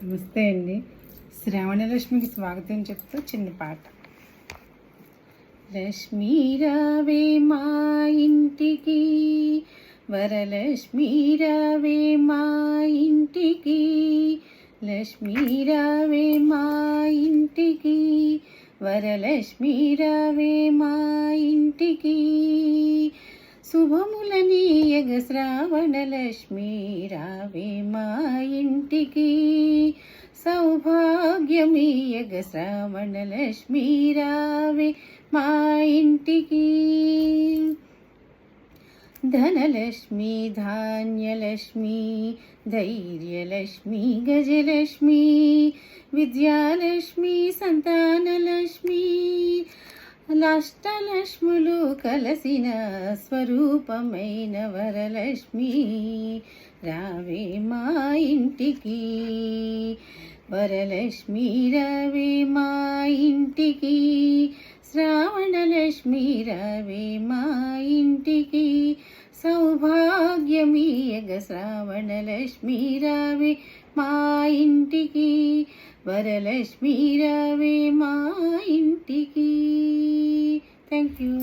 నమస్తే అండి. శ్రావణలక్ష్మికి స్వాగతం చెప్తూ చిన్న పాట. లక్ష్మీ రావే మా ఇంటికి, వరలక్ష్మీ రావే మా ఇంటికి, లక్ష్మీ రావే మా ఇంటికి, వరలక్ష్మీ రావే మా ఇంటికి, శుభములనీయగ శ్రావణలక్ష్మీ రావే మా ఇంటికి, సౌభాగ్యమీయగ శ్రావణలక్ష్మీ రావే మా ఇంటికి. ధనలక్ష్మి, ధాన్యలక్ష్మి, ధైర్యలక్ష్మి, గజలక్ష్మి, విద్యాలక్ష్మి, సంతానలక్ష్మి, అష్టలక్ష్ములు కలసిన స్వరూపమైన వరలక్ష్మి రావే మా ఇంటికి, వరలక్ష్మి రావే మా ఇంటికి, శ్రావణలక్ష్మి రావే మా ఇంటికి, సౌభాగ్యమీయగ శ్రావణలక్ష్మి రావే మా ఇంటికి, వరలక్ష్మి రావే మా ఇంటికి. Thank you.